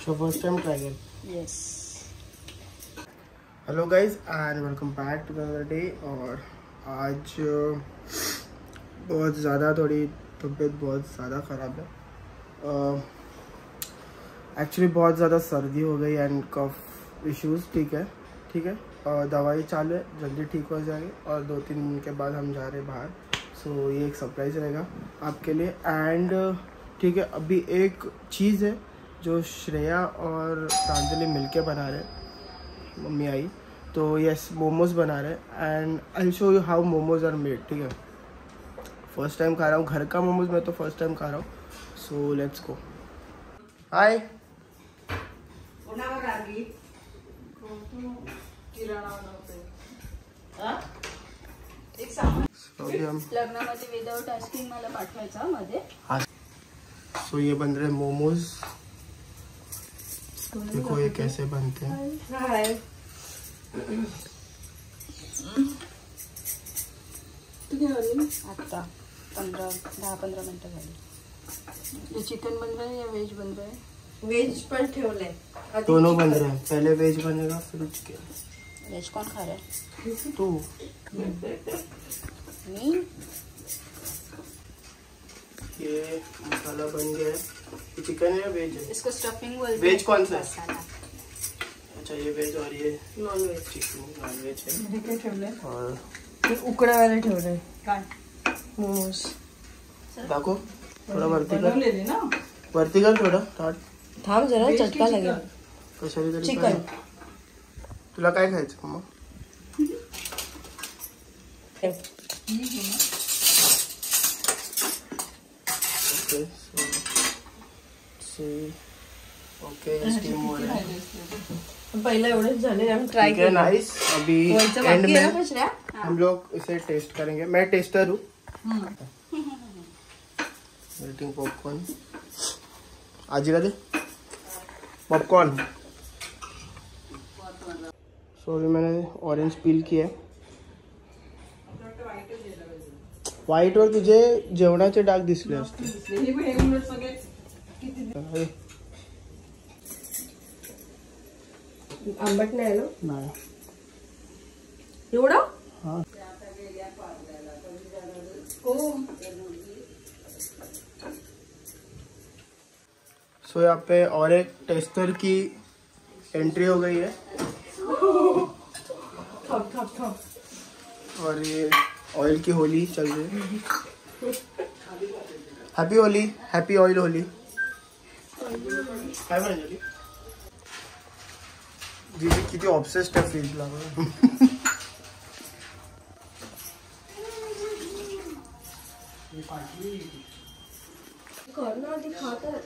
So first time try it. Yes. Hello guys and welcome back to another day. और आज बहुत ज़्यादा थोड़ी तबीयत बहुत ज़्यादा ख़राब है. एक्चुअली बहुत ज़्यादा सर्दी हो गई एंड कफ इश्यूज़. ठीक है. दवाई चालू है, जल्दी ठीक हो जाएगी और 2-3 दिन के बाद हम जा रहे हैं बाहर. सो ये एक सरप्राइज़ रहेगा आपके लिए. एंड ठीक है, अभी एक चीज़ है जो श्रेया और प्रांजलि मिलके बना रहे हैं. मम्मी आई तो यस मोमोज बना रहे हैं and I show you how momos are made. ठीक है, फर्स्ट टाइम खा रहा हूँ घर का मोमोज. मैं तो फर्स्ट टाइम खा रहा हूँ. So let's go. हाय. लग्नामध्ये विदाउट आस्किंग मला पाठवायचा मध्ये. सो ये बन रहे मोमोज. देखो ये कैसे बनते हैं. आता 10-15 मिनिटं झाली. ये चिकन बन रहा है या वेज बन रहा है? वेज पण ठेवलंय. दोनों बन रहे हैं. पहले वेज बनेगा फिर चिकन. वेज कौन खा रहा है? तू. मी. ये मसाला बन गया है. ये चिकन है या वेज है? इसको स्टफिंग बोलते हैं. वेज कौन सा है? मसाला. अच्छा ये वेज और ये non veg. Chicken non veg है. हे काय ठेवलंय? और उकडायला ठेवलंय काय? मोमोज. दाखव थोडा वरती कर. बनवलेले ना. वरती कर थोडा ताट. थांब जरा चटका लागेल. कशाने तरी चिकन. कर. तुला काय खायचं मग? ओके स्टीम हो रहा है. पहिला एवढेच झाले. आम्ही ट्राय ठीक है केलं. नाइस. अभी वरचं एंड बाकी आहे ना में पचऱ्या? हम लोग इसे टेस्ट करेंगे. मैं टेस्टर हूँ. Waiting popcorn. आजीला दे पॉपकॉर्न. सो अभी मैंने ऑरेंज पील किया. व्हाईट वर तुझे जेवणाचे डाग दिसले असते. आंबट नाही ना नाही. एवढं. हाँ. सो यहाँ पे और एक टेस्टर की एंट्री हो गई है. थप. और ये ऑयल की होली चल रही है. Happy Holi. Happy oil Holi. काय म्हणाली दीदी किती ऑब्सेस्ड आहे फ्रीजला.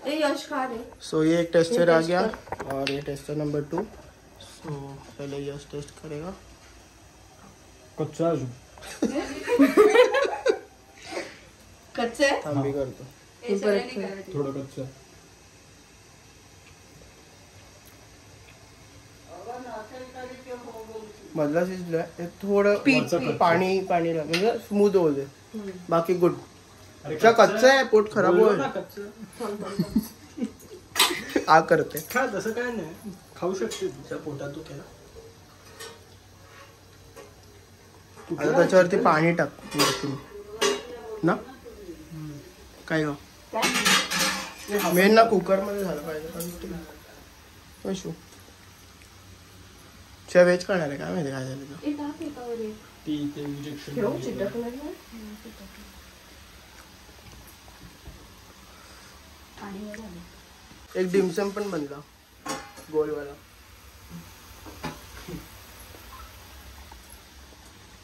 यश खा रे. सो ये एक टेस्टर आ गया और ये टेस्टर नंबर 2. सो पहले यश टेस्ट करेगा. कच्चा अजून कच्चे आहे. हम भी करतो. थोडं कच्चा. मधला शिजलाय. थोडं पाणी म्हणजे स्मूथ होऊ दे. बाकी गुड. अच्छा कच्चा आहे. पोट खराब होईल. आ करते खा. तसं काय नाही, खाऊ शकते. तुझ्या पोटात तू केला. आता त्याच्यावरती पाणी टाक वरती ना. काय ग मेन ना कुकर मध्ये झालं पाहिजे. शू च्या वेज करणार आहे काय माहिती काय झालं. ती ते इंजेक्शन एक डिमसम पण बनला गोलवाला.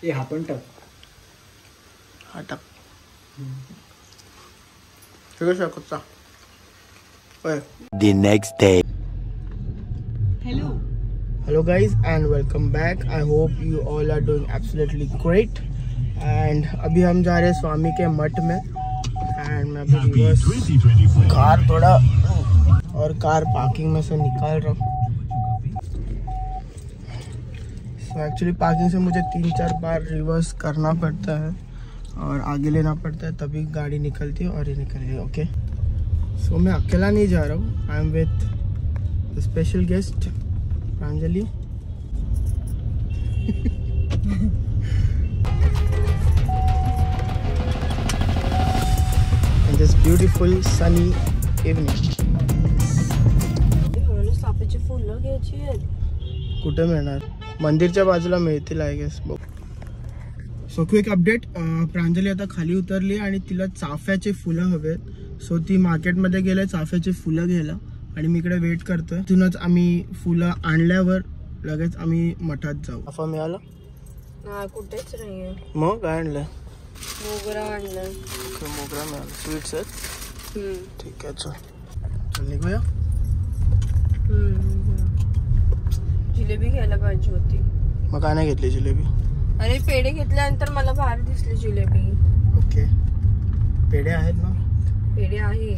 हे हा पण टाक. हा टाक. ठीक आहे कच्चा. The next day. Hello guys and welcome back. I hope you all are doing absolutely great. And अभी हम जा रहे हैं स्वामी के मठ में. एंड मैं अभी रिवर्स कार थोड़ा और कार पार्किंग में से निकाल रहा हूँ. सो एक्चुअली पार्किंग से मुझे 3-4 बार रिवर्स करना पड़ता है और आगे लेना पड़ता है तभी गाड़ी निकलती है और ये निकल गई. ओके सो मैं अकेला नहीं जा रहा हूँ. I am with the special guest Pranjali. And this beautiful sunny evening. चाफ्याची फुलं घ्यायची आहेत. कुठे मिळणार? मंदिरच्या बाजूला मिळतील आय गेस. बघ. सो क्विक अपडेट, प्रांजली आता खाली उतरली आणि तिला चाफ्याचे फुलं हवेत. सो ती मार्केटमध्ये गेले चाफ्याचे फुलं घ्यायला आणि मी इकडे वेट करतोय. तिथूनच आम्ही फुलं आणल्यावर लगेच आम्ही मठात जाऊ. चाफा मिळाला? नाही कुठेच नाहीये. मग काय आणलंय? मोगरा आणलाय. मोगरा मिळाला. स्वीट्स आहेत. ठीक आहे, चल निघूया. जिलेबी घ्यायला पाहिजे होती. मग काय नाही घेतली जिलेबी? अरे पेढे घेतल्यानंतर मला बाहेर दिसली जिलेबी. ओके, पेढे आहेत ना? पेढे आहे.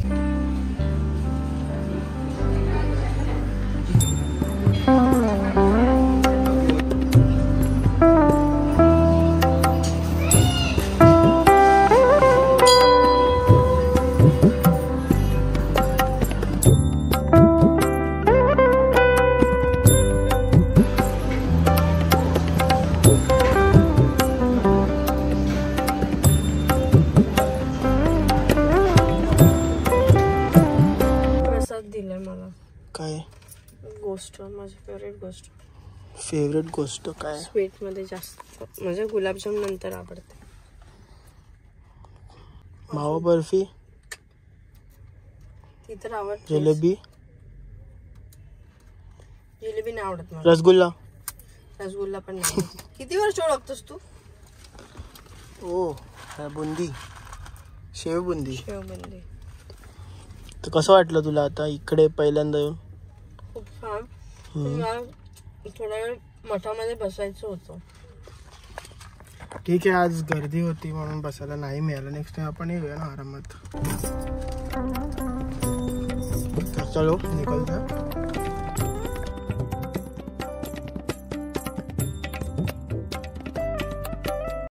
दिलंय मला. काय गोष्ट माझी फेवरेट गोष्ट काय? स्वीट मध्ये जास्त म्हणजे गुलाबजाम नंतर आवडते. मावा बर्फी, ती तर आवडते. जिलेबी नाही आवडत मला. रसगुल्ला पण नाही. किती वर्ष ओळखतोस तू? ओ बुंदी, शेव बुंदी. तर कसं वाटलं तुला आता इकडे पहिल्यांदा येऊन? खूप छान. मला थोडा वेळ मठामध्ये बसायचं होतं. ठीक आहे, आज गर्दी होती म्हणून बसायला नाही मिळालं. नेक्स्ट टाइम आपण येऊया ना आरामात. चलो निकलता.